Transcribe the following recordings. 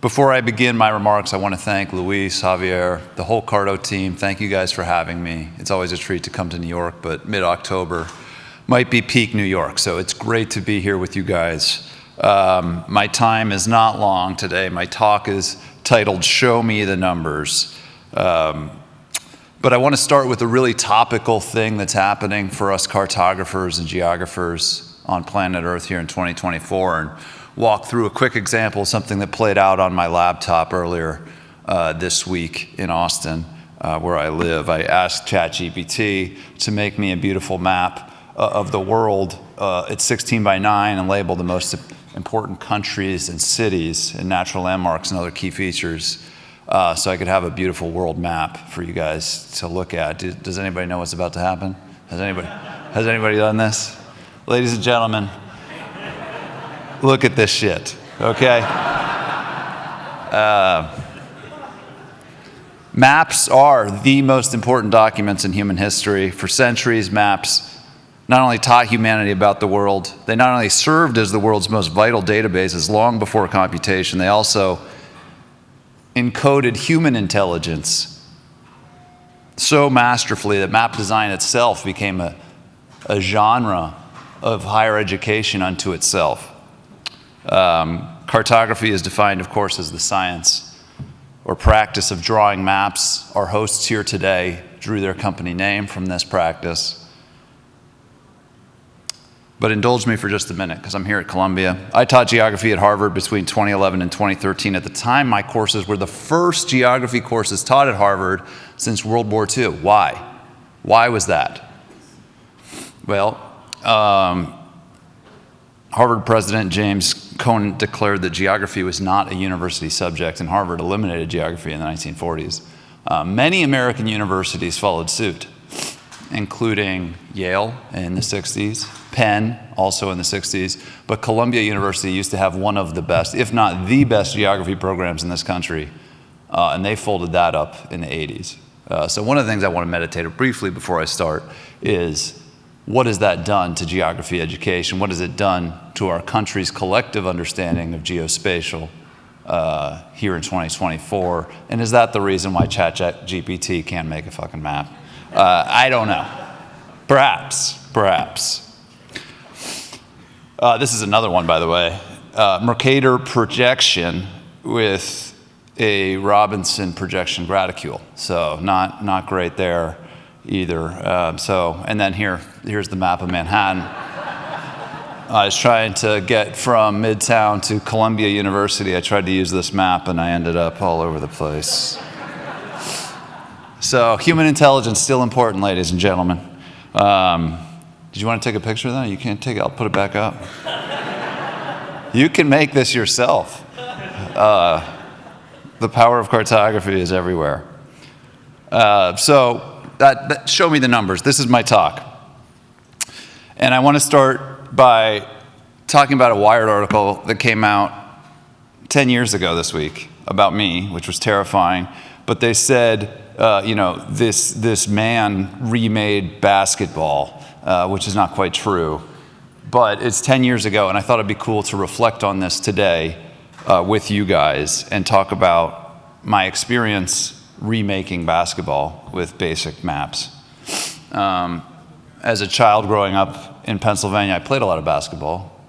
Before I begin my remarks, I want to thank Luis, Javier, the whole Cardo team. Thank you guys for having me. It's always a treat to come to New York, but mid-October might be peak New York, so it's great to be here with you guys. My time is not long today. My talk is titled, Show Me the Numbers. But I want to start with a really topical thing that's happening for us cartographers and geographers on planet Earth here in 2024, and walk through a quick example of something that played out on my laptop earlier this week in Austin, where I live. I asked ChatGPT to make me a beautiful map of the world. It's 16 by 9 and labeled the most important countries and cities and natural landmarks and other key features, so I could have a beautiful world map for you guys to look at. Does anybody know what's about to happen? Has anybody done this? Ladies and gentlemen, look at this shit, okay? Maps are the most important documents in human history. For centuries, maps not only taught humanity about the world, they not only served as the world's most vital databases long before computation, they also encoded human intelligence so masterfully that map design itself became a genre of higher education unto itself. Cartography is defined, of course, as the science or practice of drawing maps. Our hosts here today drew their company name from this practice. But indulge me for just a minute, because I'm here at Columbia. I taught geography at Harvard between 2011 and 2013. At the time, my courses were the first geography courses taught at Harvard since World War II. Why? Why was that? Well, Harvard President James Cohen declared that geography was not a university subject, and Harvard eliminated geography in the 1940s. Many American universities followed suit, including Yale in the 60s, Penn also in the 60s, but Columbia University used to have one of the best, if not the best, geography programs in this country, and they folded that up in the 80s. So one of the things I want to meditate briefly before I start is, what has that done to geography education? What has it done to our country's collective understanding of geospatial here in 2024? And is that the reason why ChatGPT can't make a fucking map? I don't know. Perhaps. This is another one, by the way. Mercator projection with a Robinson projection graticule. So not great there either. And then here's the map of Manhattan. I was trying to get from Midtown to Columbia University. I tried to use this map and I ended up all over the place. So human intelligence still important, ladies and gentlemen. Did you want to take a picture of that? You can't take it. I'll put it back up. You can make this yourself. The power of cartography is everywhere. So that show me the numbers. This is my talk. And I want to start by talking about a Wired article that came out 10 years ago this week about me, which was terrifying. But they said, this man remade basketball, which is not quite true. But it's 10 years ago, and I thought it'd be cool to reflect on this today with you guys and talk about my experience remaking basketball with basic maps. As a child growing up in Pennsylvania, I played a lot of basketball.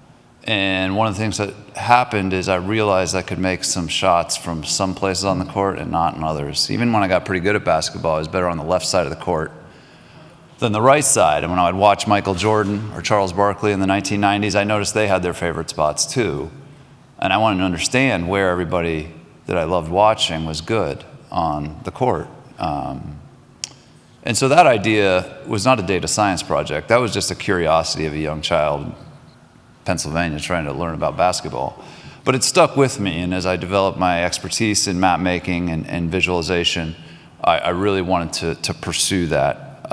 And one of the things that happened is I realized I could make some shots from some places on the court and not in others. Even when I got pretty good at basketball, I was better on the left side of the court than the right side. And when I would watch Michael Jordan or Charles Barkley in the 1990s, I noticed they had their favorite spots too. And I wanted to understand where everybody that I loved watching was good on the court. And so that idea was not a data science project. That was just a curiosity of a young child in Pennsylvania trying to learn about basketball. But it stuck with me, and as I developed my expertise in map making and visualization, I really wanted to pursue that.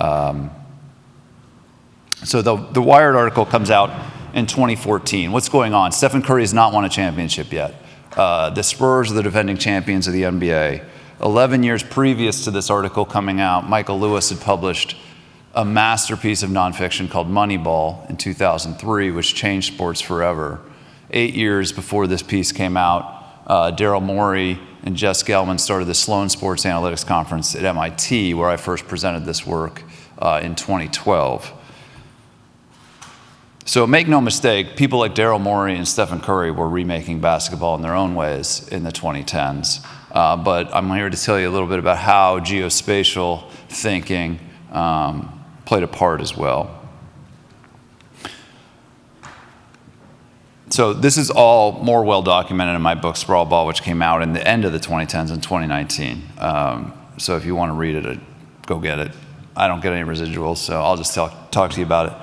So the Wired article comes out in 2014. What's going on? Stephen Curry has not won a championship yet. The Spurs are the defending champions of the NBA. 11 years previous to this article coming out, Michael Lewis had published a masterpiece of nonfiction called Moneyball in 2003, which changed sports forever. 8 years before this piece came out, Daryl Morey and Jess Gelman started the Sloan Sports Analytics Conference at MIT, where I first presented this work in 2012. So make no mistake, people like Daryl Morey and Stephen Curry were remaking basketball in their own ways in the 2010s. But I'm here to tell you a little bit about how geospatial thinking played a part as well. So this is all more well documented in my book, Sprawl Ball, which came out in the end of the 2010s in 2019. So if you want to read it, go get it. I don't get any residuals, so I'll just talk to you about it.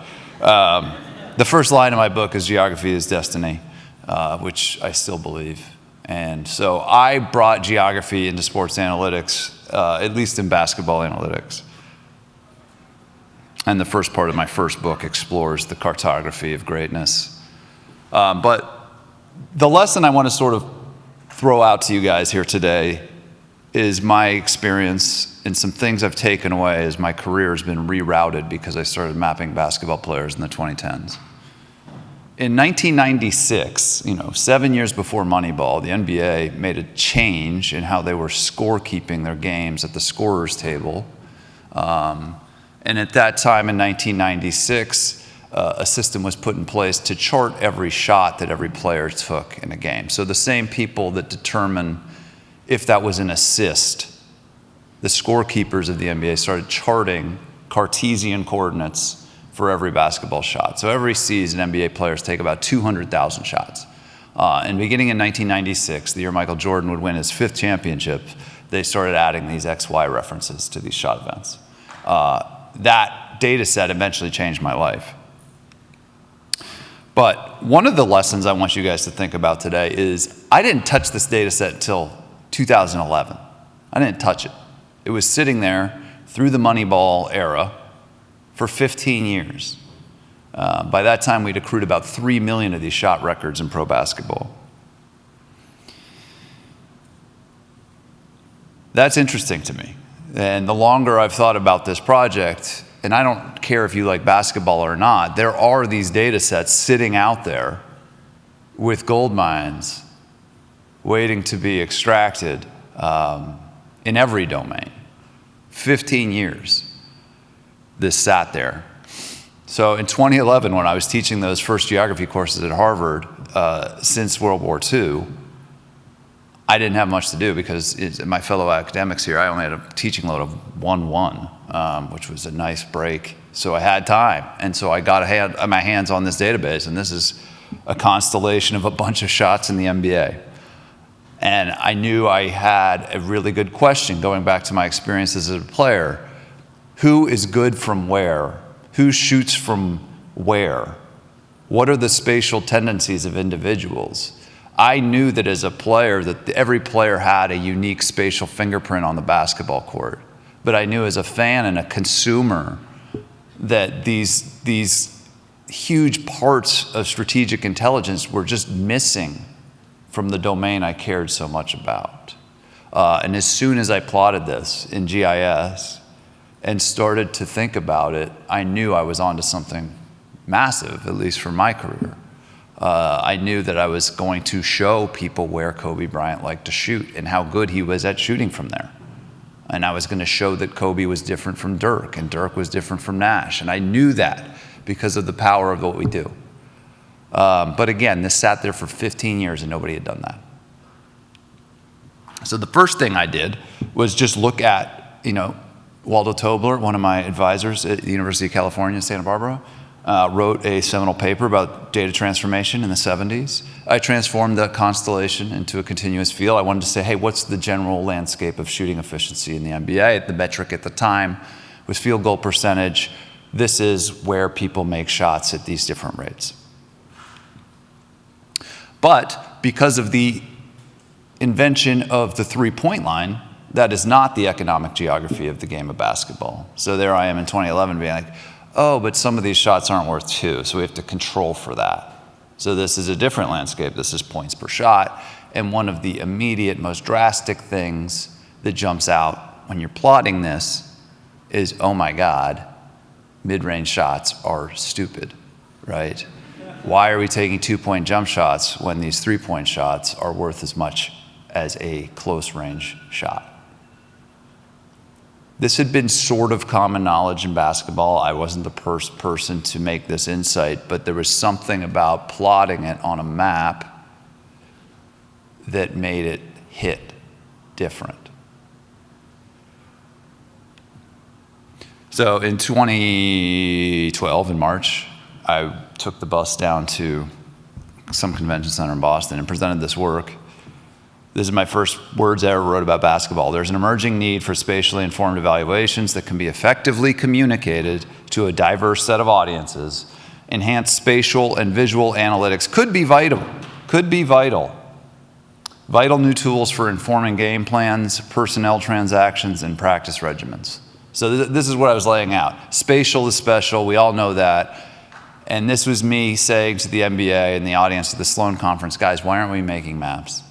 The first line of my book is geography is destiny, which I still believe. And so I brought geography into sports analytics, at least in basketball analytics. And the first part of my first book explores the cartography of greatness. But the lesson I want to sort of throw out to you guys here today is my experience and some things I've taken away as my career has been rerouted because I started mapping basketball players in the 2010s. In 1996, 7 years before Moneyball, the NBA made a change in how they were scorekeeping their games at the scorer's table. And at that time in 1996, a system was put in place to chart every shot that every player took in a game. So the same people that determine if that was an assist, the scorekeepers of the NBA started charting Cartesian coordinates for every basketball shot. So every season, NBA players take about 200,000 shots. And beginning in 1996, the year Michael Jordan would win his 5th championship, they started adding these XY references to these shot events. That data set eventually changed my life. But one of the lessons I want you guys to think about today is I didn't touch this data set until 2011. I didn't touch it. It was sitting there through the Moneyball era for 15 years. By that time, we'd accrued about 3 million of these shot records in pro basketball. That's interesting to me. And the longer I've thought about this project, and I don't care if you like basketball or not, there are these data sets sitting out there with gold mines waiting to be extracted in every domain. 15 years this sat there. So in 2011, when I was teaching those first geography courses at Harvard, since World War II, I didn't have much to do because my fellow academics here, I only had a teaching load of 1-1, which was a nice break. So I had time. And so I got my hands on this database, and this is a constellation of a bunch of shots in the NBA. And I knew I had a really good question going back to my experiences as a player. Who is good from where? Who shoots from where? What are the spatial tendencies of individuals? I knew that as a player that every player had a unique spatial fingerprint on the basketball court. But I knew as a fan and a consumer that these huge parts of strategic intelligence were just missing from the domain I cared so much about. And as soon as I plotted this in GIS and started to think about it, I knew I was onto something massive, at least for my career. I knew that I was going to show people where Kobe Bryant liked to shoot and how good he was at shooting from there. And I was going to show that Kobe was different from Dirk and Dirk was different from Nash. And I knew that because of the power of what we do. But again, this sat there for 15 years and nobody had done that. So the first thing I did was just look at, Waldo Tobler, one of my advisors at the University of California, Santa Barbara, wrote a seminal paper about data transformation in the 70s. I transformed the constellation into a continuous field. I wanted to say, hey, what's the general landscape of shooting efficiency in the NBA? The metric at the time was field goal percentage. This is where people make shots at these different rates. But because of the invention of the three-point line, that is not the economic geography of the game of basketball. So there I am in 2011 being like, oh, but some of these shots aren't worth 2, so we have to control for that. So this is a different landscape. This is points per shot. And one of the immediate, most drastic things that jumps out when you're plotting this is, oh my God, mid-range shots are stupid, right? Why are we taking 2-point jump shots when these 3-point shots are worth as much as a close range shot. This had been sort of common knowledge in basketball. I wasn't the first person to make this insight, but there was something about plotting it on a map that made it hit different. So in 2012, in March, I took the bus down to some convention center in Boston and presented this work. This is my first words I ever wrote about basketball. There's an emerging need for spatially informed evaluations that can be effectively communicated to a diverse set of audiences. Enhanced spatial and visual analytics could be vital. Vital new tools for informing game plans, personnel transactions, and practice regimens. So this is what I was laying out. Spatial is special, we all know that. And this was me saying to the NBA and the audience at the Sloan Conference, guys, why aren't we making maps?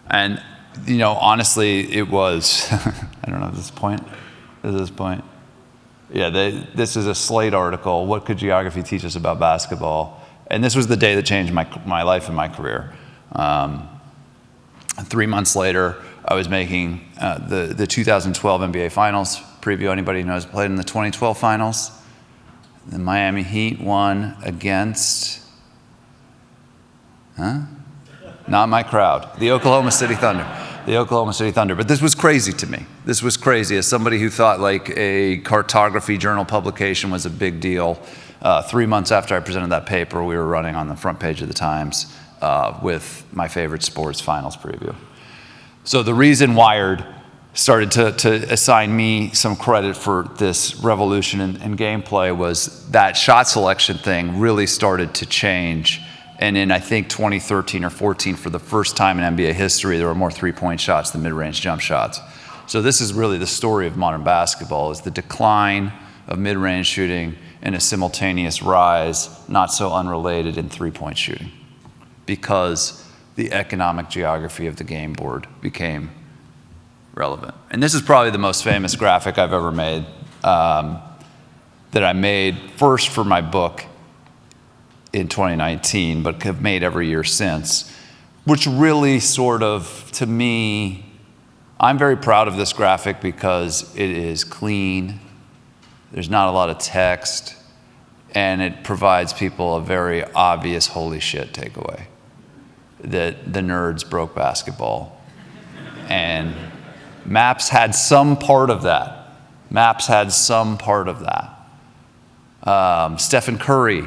And, you know, honestly, it was, I don't know at this point. Yeah, this is a Slate article, what could geography teach us about basketball? And this was the day that changed my life and my career. 3 months later, I was making the 2012 NBA Finals preview. Anybody who knows played in the 2012 Finals. The Miami Heat won against, not my crowd, the Oklahoma City Thunder. But this was crazy to me. This was crazy as somebody who thought like a cartography journal publication was a big deal. 3 months after I presented that paper, we were running on the front page of the Times with my favorite sports finals preview. So the reason Wired started to assign me some credit for this revolution in gameplay was that shot selection thing really started to change. And in, I think, 2013 or 14, for the first time in NBA history, there were more three-point shots than mid-range jump shots. So this is really the story of modern basketball, is the decline of mid-range shooting and a simultaneous rise, not so unrelated, in three-point shooting, because the economic geography of the game board became relevant. And this is probably the most famous graphic I've ever made, that I made first for my book in 2019, but have made every year since, which really sort of, to me, I'm very proud of this graphic because it is clean, there's not a lot of text, and it provides people a very obvious holy shit takeaway, that the nerds broke basketball. And maps had some part of that. Stephen Curry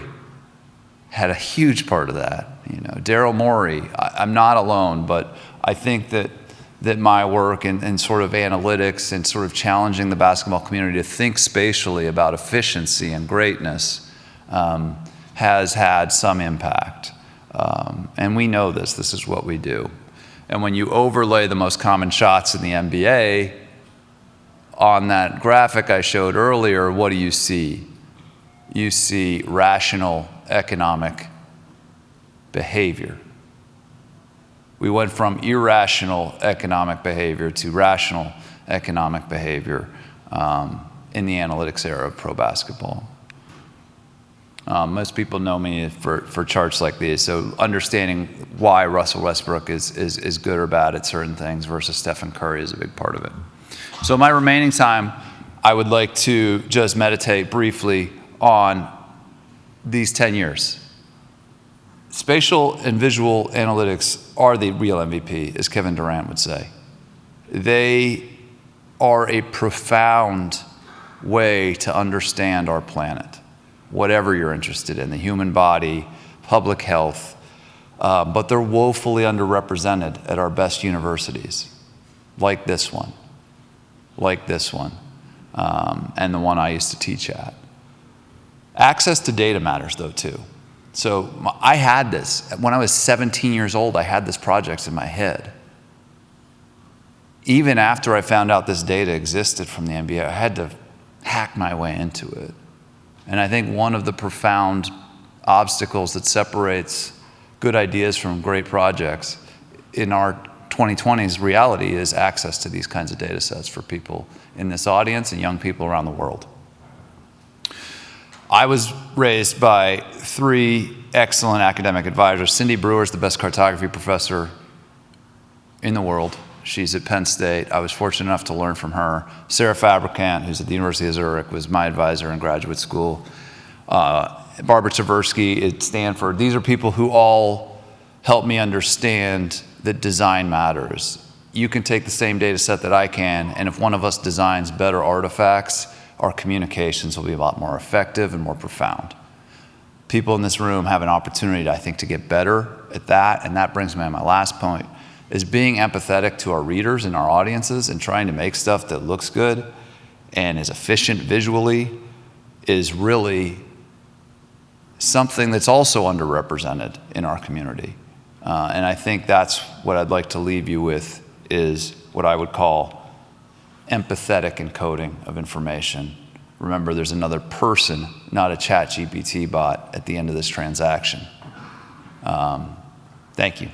had a huge part of that. You know, Daryl Morey. I'm not alone, but I think that my work in sort of analytics and sort of challenging the basketball community to think spatially about efficiency and greatness has had some impact. And we know this. This is what we do. And when you overlay the most common shots in the NBA on that graphic I showed earlier, what do you see? You see rational economic behavior. We went from irrational economic behavior to rational economic behavior in the analytics era of pro basketball. Most people know me for charts like these, so understanding why Russell Westbrook is good or bad at certain things versus Stephen Curry is a big part of it. So my remaining time, I would like to just meditate briefly on these 10 years. Spatial and visual analytics are the real MVP, as Kevin Durant would say. They are a profound way to understand our planet, whatever you're interested in, the human body, public health, but they're woefully underrepresented at our best universities, like this one, and the one I used to teach at. Access to data matters, though, too. So I had this. When I was 17 years old, I had this project in my head. Even after I found out this data existed from the NBA, I had to hack my way into it. And I think one of the profound obstacles that separates good ideas from great projects in our 2020s reality is access to these kinds of data sets for people in this audience and young people around the world. I was raised by 3 excellent academic advisors. Cindy Brewer is the best cartography professor in the world. She's at Penn State. I was fortunate enough to learn from her. Sarah Fabricant, who's at the University of Zurich, was my advisor in graduate school. Barbara Tversky at Stanford. These are people who all help me understand that design matters. You can take the same data set that I can, and if one of us designs better artifacts, our communications will be a lot more effective and more profound. People in this room have an opportunity, I think, to get better at that, and that brings me to my last point, is being empathetic to our readers and our audiences and trying to make stuff that looks good and is efficient visually is really something that's also underrepresented in our community. And I think that's what I'd like to leave you with, is what I would call empathetic encoding of information. Remember, there's another person, not a ChatGPT bot, at the end of this transaction. Thank you.